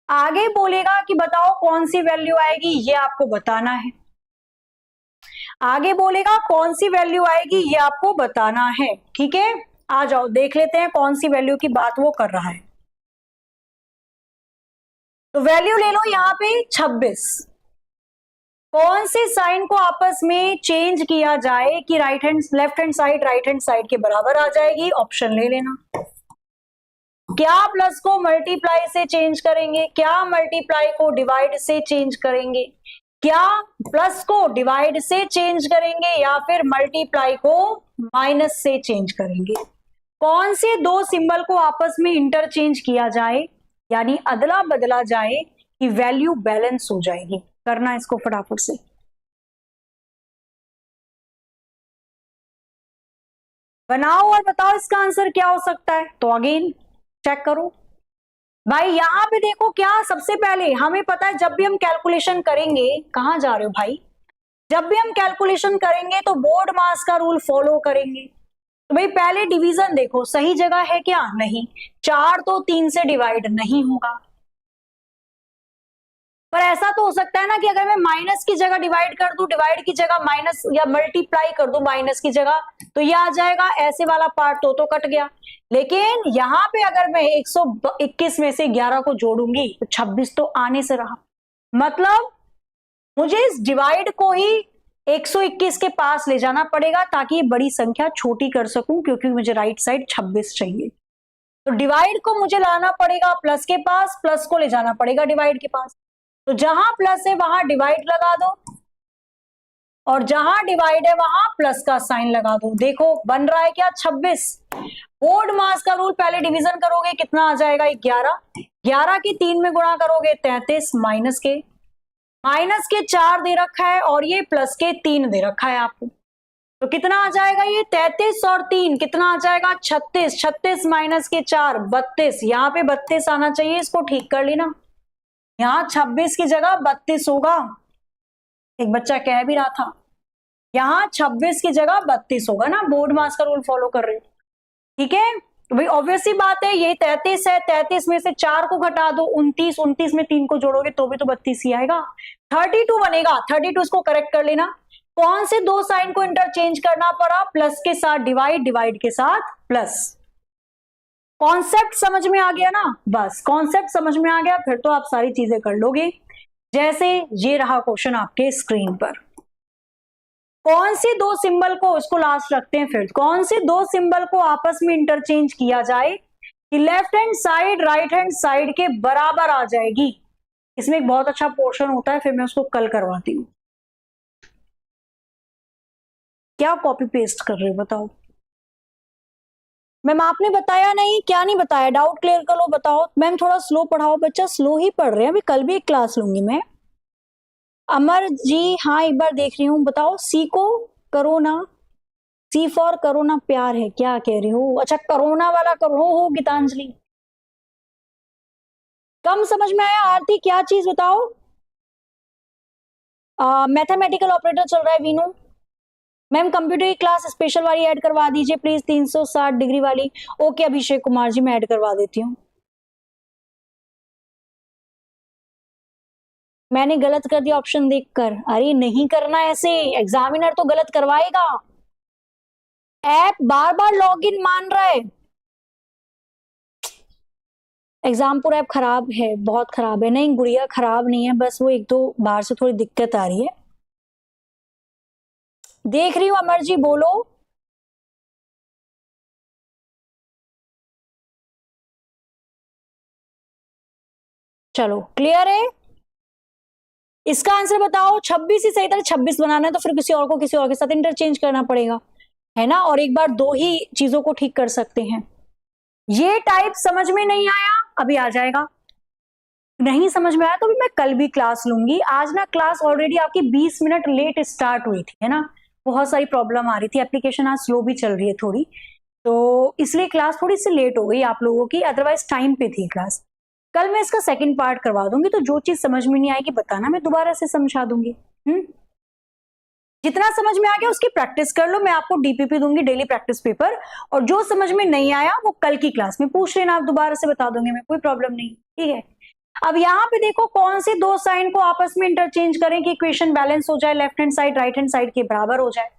आगे बोलेगा कि बताओ कौन सी वैल्यू आएगी, ये आपको बताना है। आगे बोलेगा कौन सी वैल्यू आएगी ये आपको बताना है, ठीक है। आ जाओ देख लेते हैं कौन सी वैल्यू की बात वो कर रहा है। तो वैल्यू ले लो यहाँ पे 26। कौन से साइन को आपस में चेंज किया जाए कि right hand left hand side right hand side के बराबर आ जाएगी? ऑप्शन ले लेना। क्या प्लस को मल्टीप्लाई से चेंज करेंगे, क्या मल्टीप्लाई को डिवाइड से चेंज करेंगे, क्या प्लस को डिवाइड से चेंज करेंगे या फिर मल्टीप्लाई को माइनस से चेंज करेंगे? कौन से दो सिंबल को आपस में इंटरचेंज किया जाए यानी अदला बदला जाए कि वैल्यू बैलेंस हो जाएगी? करना इसको फटाफट से। बनाओ और बताओ इसका आंसर क्या हो सकता है। तो अगेन चेक करो भाई, यहां पे देखो क्या, सबसे पहले हमें पता है जब भी हम कैलकुलेशन करेंगे, कहां जा रहे हो भाई, जब भी हम कैलकुलेशन करेंगे तो बोर्ड मास का रूल फॉलो करेंगे। तो भाई पहले डिवीजन देखो सही जगह है क्या, नहीं, 4 तो 3 से डिवाइड नहीं होगा। पर ऐसा तो हो सकता है ना कि अगर मैं माइनस की जगह डिवाइड कर दूं, डिवाइड की जगह माइनस, या मल्टीप्लाई कर दूं माइनस की जगह, तो ये आ जाएगा, ऐसे वाला पार्ट तो कट गया। लेकिन यहां पे अगर मैं 121 में से 11 को जोड़ूंगी तो 26 तो आने से रहा, मतलब मुझे इस डिवाइड को ही 121 के पास ले जाना पड़ेगा ताकि ये बड़ी संख्या छोटी कर सकूं, क्योंकि मुझे राइट साइड 26 चाहिए। तो डिवाइड को मुझे लाना पड़ेगा प्लस के पास, प्लस को ले जाना पड़ेगा डिवाइड के पास। तो जहां प्लस है वहां डिवाइड लगा दो, और जहां डिवाइड है वहां प्लस का साइन लगा दो। देखो बन रहा है क्या, 26। बोर्ड मास का रूल, पहले डिवीजन करोगे कितना आ जाएगा, 11, 11 की 3 में गुणा करोगे 33, माइनस के 4 दे रखा है, और ये प्लस के 3 दे रखा है आपको। तो कितना आ जाएगा, ये 33 और 3 कितना आ जाएगा, 36, 36 माइनस के 4 32, यहाँ पे 32 आना चाहिए, इसको ठीक कर लेना, यहाँ 26 की जगह 32 होगा। एक बच्चा कह भी रहा था यहाँ 26 की जगह 32 होगा ना, बोर्ड मास का रूल फॉलो कर रहे हो, ठीक है। तो भाई ऑब्वियसली बात है, ये 33 है, 33 में से 4 को घटा दो 29, 29 में 3 को जोड़ोगे तो भी तो 32 ही आएगा। 32 बनेगा, 32 इसको करेक्ट कर लेना। कौन से दो साइन को इंटरचेंज करना पड़ा, प्लस के साथ डिवाइड, डिवाइड के साथ प्लस। कॉन्सेप्ट समझ में आ गया ना, बस कॉन्सेप्ट समझ में आ गया, फिर तो आप सारी चीजें कर लोगे। जैसे ये रहा क्वेश्चन आपके स्क्रीन पर, कौन से दो सिंबल को, इसको लास्ट रखते हैं फिर, कौन से दो सिंबल को आपस में इंटरचेंज किया जाए कि left hand side right hand side के बराबर आ जाएगी। इसमें एक बहुत अच्छा पोर्शन होता है, फिर मैं उसको कल करवाती हूं। क्या कॉपी पेस्ट कर रहे हो बताओ। मैम आपने बताया नहीं, क्या नहीं बताया, डाउट क्लियर कर लो, बताओ। मैम थोड़ा स्लो पढ़ाओ, बच्चा स्लो ही पढ़ रहे हैं, अभी कल भी एक क्लास लूंगी मैं। अमर जी हाँ एक बार देख रही हूँ, बताओ। सी को करो ना, सी फॉर करो ना प्यार है, क्या कह रही हो, अच्छा करोना वाला करो हो गीतांजलि। कम समझ में आया आरती, क्या चीज बताओ। मैथमेटिकल ऑपरेटर चल रहा है वीनू। मैम कंप्यूटर की क्लास स्पेशल वाली ऐड करवा दीजिए प्लीज, 360 डिग्री वाली। ओके अभिषेक कुमार जी मैं ऐड करवा देती हूँ। मैंने गलत कर दिया ऑप्शन देखकर, अरे नहीं करना ऐसे, एग्जामिनर तो गलत करवाएगा। ऐप बार बार लॉगिन मान रहा है, एग्जामपुर ऐप खराब है, बहुत खराब है। नहीं गुड़िया खराब नहीं है, बस वो एक दो बार से थोड़ी दिक्कत आ रही है। देख रही हूँ अमर जी बोलो। चलो क्लियर है, इसका आंसर बताओ। 26 ही सही था, 26 बनाना है तो फिर किसी और को किसी और के साथ इंटरचेंज करना पड़ेगा, है ना, और एक बार दो ही चीजों को ठीक कर सकते हैं। ये टाइप समझ में नहीं आया, अभी आ जाएगा। नहीं समझ में आया तो भी मैं कल भी क्लास लूंगी। आज ना क्लास ऑलरेडी आपकी 20 मिनट लेट स्टार्ट हुई थी, है ना, बहुत सारी प्रॉब्लम आ रही थी, एप्लीकेशन आज स्लो भी चल रही है थोड़ी, तो इसलिए क्लास थोड़ी सी लेट हो गई आप लोगों की, अदरवाइज टाइम पे थी क्लास। कल मैं इसका सेकंड पार्ट करवा दूंगी, तो जो चीज समझ में नहीं आएगी बताना, मैं दोबारा से समझा दूंगी। जितना समझ में आ गया उसकी प्रैक्टिस कर लो, मैं आपको डीपीपी दूंगी, डेली प्रैक्टिस पेपर, और जो समझ में नहीं आया वो कल की क्लास में पूछ लेना, आप दोबारा से बता दूंगी मैं, कोई प्रॉब्लम नहीं, ठीक है। अब यहाँ पे देखो कौन से दो साइन को आपस में इंटरचेंज करें कि इक्वेशन बैलेंस हो जाए, left hand side right hand side के बराबर हो जाए।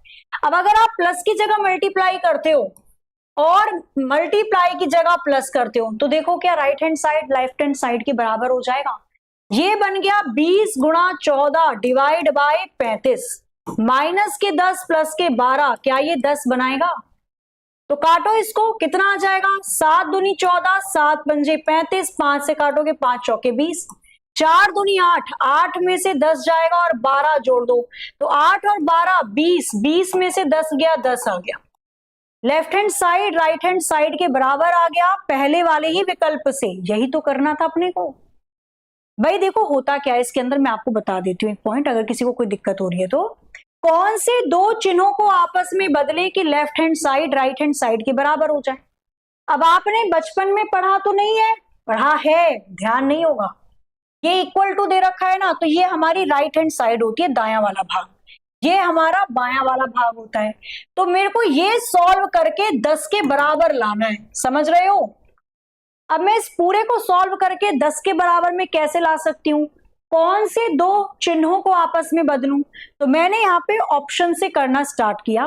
अब अगर आप प्लस की जगह मल्टीप्लाई करते हो और मल्टीप्लाई की जगह प्लस करते हो, तो देखो क्या right hand side left hand side के बराबर हो जाएगा। ये बन गया 20 गुणा 14 डिवाइड बाय 35, माइनस के 10 प्लस के 12, क्या ये 10 बनाएगा। तो काटो इसको, कितना आ जाएगा, 7 दूनी 14, 7 पंजे 35, 5 से काटोगे 5 चौके 20, 4 दूनी 8, 8 में से 10 जाएगा और 12 जोड़ दो, तो 8 और 12 20, 20 में से 10 गया, 10 आ गया। Left hand side right hand side के बराबर आ गया, पहले वाले ही विकल्प से, यही तो करना था अपने को। भाई देखो होता क्या है इसके अंदर, मैं आपको बता देती हूँ एक पॉइंट, अगर किसी को कोई दिक्कत हो रही है तो। कौन से दो चिन्हों को आपस में बदले कि left hand side right hand side के बराबर हो जाए। अब आपने बचपन में पढ़ा तो नहीं है, पढ़ा है, ध्यान नहीं होगा। ये इक्वल टू दे रखा है ना, तो ये हमारी राइट हैंड साइड होती है, दायां वाला भाग, ये हमारा बायां वाला भाग होता है। तो मेरे को ये सॉल्व करके 10 के बराबर लाना है, समझ रहे हो। अब मैं इस पूरे को सॉल्व करके 10 के बराबर में कैसे ला सकती हूँ, कौन से दो चिन्हों को आपस में बदलूं। तो मैंने यहाँ पे ऑप्शन से करना स्टार्ट किया।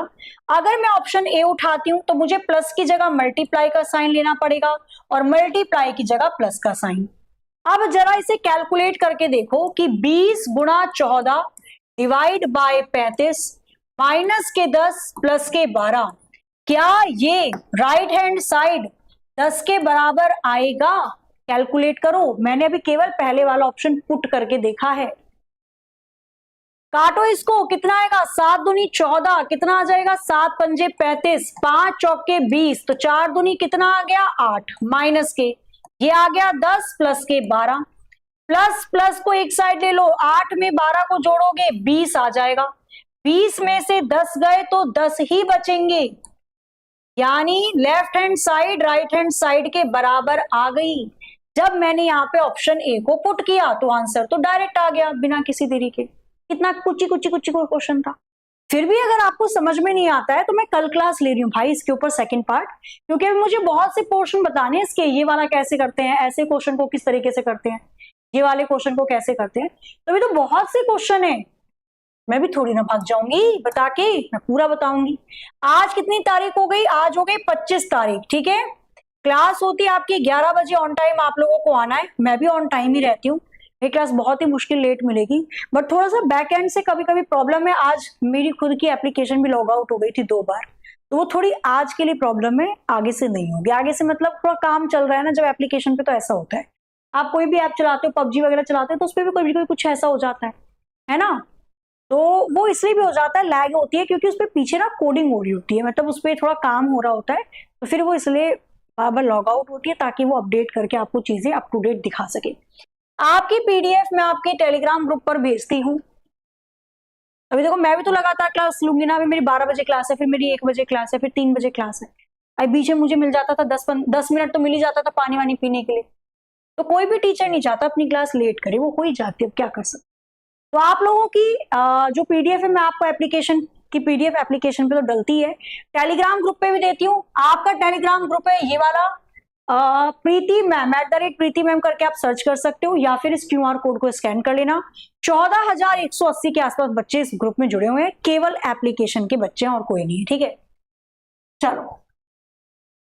अगर मैं ऑप्शन ए उठाती हूं तो मुझे प्लस की जगह मल्टीप्लाई का साइन लेना पड़ेगा और मल्टीप्लाई की जगह प्लस का साइन। अब जरा इसे कैलकुलेट करके देखो कि 20 गुणा 14 डिवाइड बाय 35 माइनस के 10 प्लस के 12, क्या ये राइट हैंड साइड 10 के बराबर आएगा। कैलकुलेट करो, मैंने अभी केवल पहले वाला ऑप्शन पुट करके देखा है। काटो इसको, कितना आएगा 7 दूनी 14, कितना आ जाएगा 7 पंजे 35, 5 चौके 20, तो 4 दूनी कितना आ गया 8, माइनस के ये आ गया 10 प्लस के 12, प्लस प्लस को एक साइड ले लो, 8 में 12 को जोड़ोगे 20 आ जाएगा, 20 में से 10 गए तो 10 ही बचेंगे, यानी left hand side right hand side के बराबर आ गई। जब मैंने यहाँ पे ऑप्शन ए को पुट किया तो आंसर तो डायरेक्ट आ गया बिना किसी देरी के। कितना कुची कुची कुची कोई क्वेश्चन था। फिर भी अगर आपको समझ में नहीं आता है तो मैं कल क्लास ले रही हूँ भाई इसके ऊपर सेकंड पार्ट, क्योंकि अभी मुझे बहुत से पोर्शन बताने हैं इसके, ये वाला कैसे करते हैं, ऐसे क्वेश्चन को किस तरीके से करते हैं, ये वाले क्वेश्चन को कैसे करते हैं। तो अभी तो बहुत से क्वेश्चन है, मैं भी थोड़ी ना भाग जाऊंगी बता के, मैं पूरा बताऊंगी। आज कितनी तारीख हो गई, आज हो गई 25 तारीख, ठीक है। क्लास होती है आपकी 11 बजे, ऑन टाइम आप लोगों को आना है, मैं भी ऑन टाइम ही रहती हूँ। ये क्लास बहुत ही मुश्किल लेट मिलेगी, बट थोड़ा सा बैक एंड से कभी कभी प्रॉब्लम है। आज मेरी खुद की एप्लीकेशन भी लॉग आउट हो गई थी 2 बार, तो वो थोड़ी आज के लिए प्रॉब्लम है, आगे से नहीं होगी। आगे से मतलब थोड़ा काम चल रहा है ना जब एप्लीकेशन पे, तो ऐसा होता है। आप कोई भी ऐप चलाते हो, पबजी वगैरह चलाते हो, तो उस पर भी कोई कुछ ऐसा हो जाता है ना। तो वो इसलिए भी हो जाता है, लैग होती है, क्योंकि उस पर पीछे ना कोडिंग हो रही होती है, मतलब उस पर थोड़ा काम हो रहा होता है, तो फिर वो इसलिए बार बार लॉग आउट होती है, ताकि वो अपडेट करके आपको चीजें अप टू डेट दिखा सके। आपकी पीडीएफ मैं आपके टेलीग्राम ग्रुप पर भेजती हूँ। अभी देखो मैं भी तो लगातार क्लास लूंगी ना, अभी मेरी 12 बजे क्लास है, फिर मेरी 1 बजे क्लास है, फिर 3 बजे क्लास है। अभी बीच में मुझे मिल जाता था 10 मिनट तो मिल ही जाता था पानी वानी पीने के लिए। तो कोई भी टीचर नहीं चाहता अपनी क्लास लेट करे, वो हो ही जाती है, अब क्या कर सकते। तो आप लोगों की जो पीडीएफ है, मैं आपको एप्लीकेशन की पीडीएफ एप्लीकेशन पे तो डलती है, टेलीग्राम ग्रुप पे भी देती हूँ। आपका टेलीग्राम ग्रुप है ये वाला, प्रीति मैम @प्रीति मैम करके आप सर्च कर सकते हो, या फिर इस क्यूआर कोड को स्कैन कर लेना। 14,180 के आसपास बच्चे इस ग्रुप में जुड़े हुए हैं, केवल एप्लीकेशन के बच्चे हैं और कोई नहीं है, ठीक है। चलो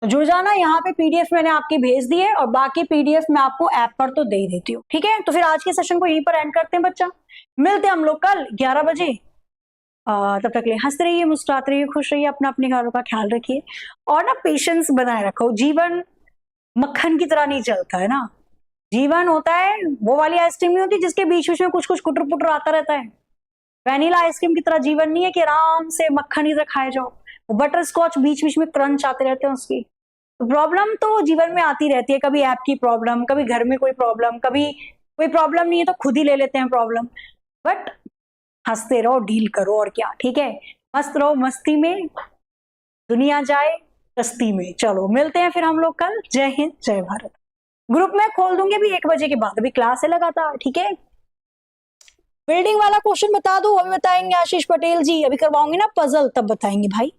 तो जुड़ जाना, यहाँ पे पीडीएफ मैंने आपकी भेज दी है, और बाकी पीडीएफ मैं आपको ऐप पर तो दे ही देती हूँ, ठीक है। तो फिर आज के सेशन को यहीं पर एंड करते हैं बच्चा, मिलते हैं हम लोग कल 11 बजे। तब तक ले हंसते रहिए, मुस्कुराते रहिए, खुश रहिए, अपना अपने घरों का ख्याल रखिए, और ना पेशेंस बनाए रखो। जीवन मक्खन की तरह नहीं चलता है ना, जीवन होता है वो वाली आइसक्रीम नहीं होती जिसके बीच बीच में कुछ कुछ कुटर पुटर आता रहता है। वैनिला आइसक्रीम की तरह जीवन नहीं है कि आराम से मक्खन ही तरह खाए जाओ, वो बटर स्कॉच बीच बीच में क्रंच आते रहते हैं उसकी। तो प्रॉब्लम तो जीवन में आती रहती है, कभी ऐप की प्रॉब्लम, कभी घर में कोई प्रॉब्लम, कभी कोई प्रॉब्लम नहीं है तो खुद ही ले लेते हैं प्रॉब्लम। बट हंसते रहो, डील करो, और क्या, ठीक है। मस्त रहो मस्ती में, दुनिया जाए कश्ती में। चलो मिलते हैं फिर हम लोग कल। जय हिंद, जय भारत। ग्रुप में खोल दूंगी अभी 1 बजे के बाद, अभी क्लास है लगातार, ठीक है। बिल्डिंग वाला क्वेश्चन बता दो, अभी बताएंगे आशीष पटेल जी, अभी करवाऊंगी ना पजल, तब बताएंगे भाई।